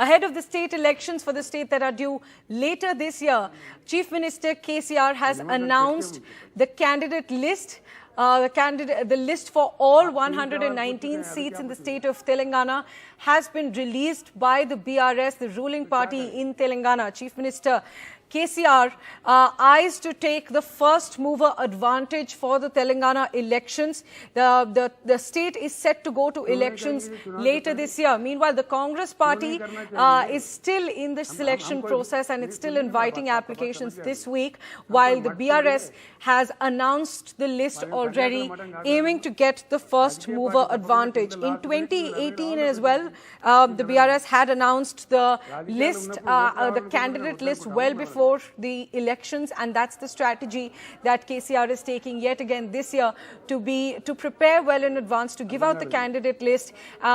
Ahead of the state elections for the state that are due later this year, Chief Minister KCR has announced the candidate list. The list for all 119 seats in the state of Telangana has been released by the BRS, the ruling party in Telangana. Chief Minister KCR eyes to take the first mover advantage for the Telangana elections. The state is set to go to elections later this year. Meanwhile, the Congress party is still in the selection process and it's still inviting applications this week, while the BRS has announced the list already, aiming to get the first mover advantage. In 2018 as well, the BRS had announced the list, the candidate list well before the elections, and that's the strategy that KCR is taking yet again this year to prepare well in advance, to give out the candidate list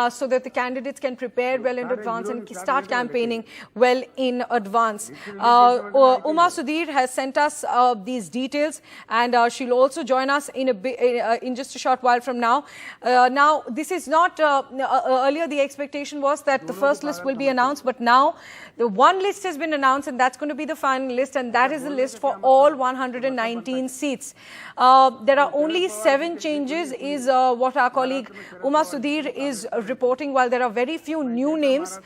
so that the candidates can prepare well in advance and start campaigning well in advance. Uma Sudhir has sent us these details, and she'll also join us in just a short while from now. Now, this is not earlier the expectation was that the first list will be announced, but now the one list has been announced, and that's going to be the final list, and that is the list for all 119 seats. There are only 7 changes, is what our colleague Uma Sudhir is reporting, while there are very few new names.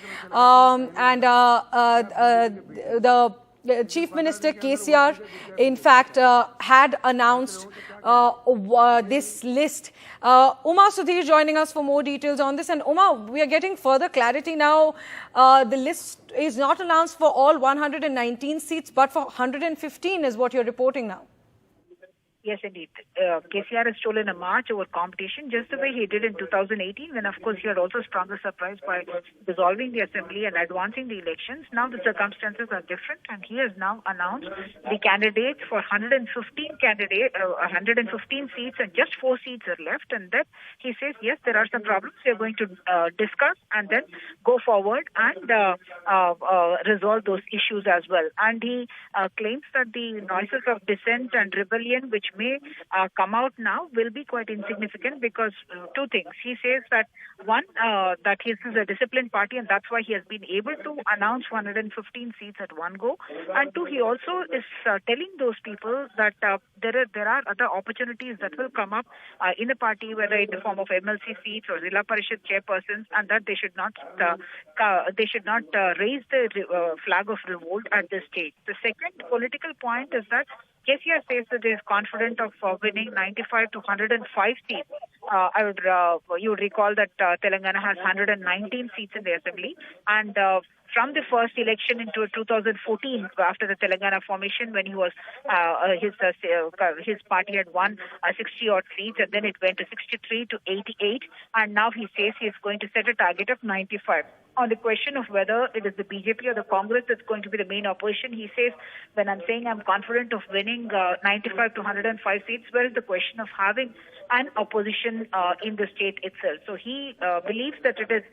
The Chief Minister KCR, in fact, had announced this list. Uma Sudhir joining us for more details on this. And Uma, we are getting further clarity now. The list is not announced for all 119 seats, but for 115 is what you're reporting now. Yes, indeed. KCR has stolen a march over competition, just the way he did in 2018, when, of course, he had also sprung a surprise by dissolving the assembly and advancing the elections. Now the circumstances are different, and he has now announced the candidates for 115 seats, and just 4 seats are left. And then he says, yes, there are some problems. We are going to discuss and then go forward and resolve those issues as well. And he claims that the noises of dissent and rebellion, which may come out now, will be quite insignificant because 2 things. He says that one, that his is a disciplined party, and that's why he has been able to announce 115 seats at one go. And 2, he also is telling those people that there are other opportunities that will come up in the party, whether in the form of MLC seats or Zilla Parishad chairpersons, and that they should not raise the flag of revolt at this stage. The second political point is that KCR says that he is confident of winning 95 to 105 seats. You would recall that Telangana has 119 seats in the assembly, and from the first election into 2014, after the Telangana formation, when he was his party had won 60 odd seats, and then it went to 63 to 88, and now he says he is going to set a target of 95. On the question of whether it is the BJP or the Congress that's going to be the main opposition, he says, when I'm saying I'm confident of winning 95 to 105 seats, where is the question of having an opposition in the state itself? So he believes that it is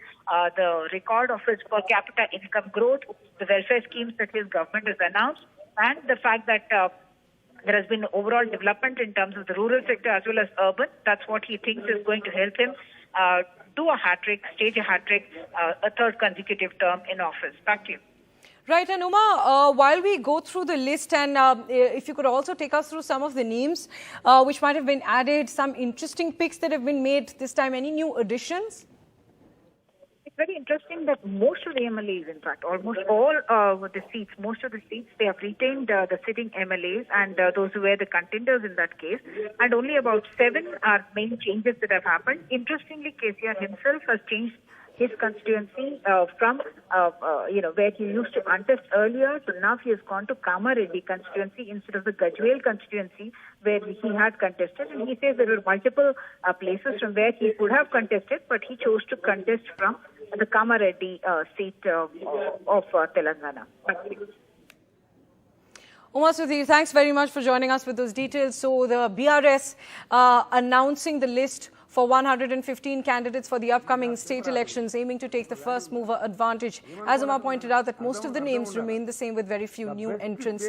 the record of his per capita income growth, the welfare schemes that his government has announced, and the fact that there has been overall development in terms of the rural sector as well as urban. That's what he thinks is going to help him do a hat-trick, stage a hat-trick, a 3rd consecutive term in office. Back to you. Right, and Uma, while we go through the list, and if you could also take us through some of the names which might have been added, some interesting picks that have been made this time, any new additions? It's very interesting that most of the MLAs, in fact, almost all most of the seats, they have retained the sitting MLAs and those who were the contenders in that case. And only about 7 are main changes that have happened. Interestingly, KCR himself has changed his constituency from where he used to contest earlier, so now he has gone to Kamareddy constituency instead of the Gajwel constituency where he had contested. And he says there were multiple places from where he could have contested, but he chose to contest from the Kamareddy seat of Telangana. Uma Sudhir, thanks very much for joining us with those details. So the BRS announcing the list for 115 candidates for the upcoming state elections, aiming to take the first mover advantage. As Uma pointed out, that most of the names remain the same with very few new entrants.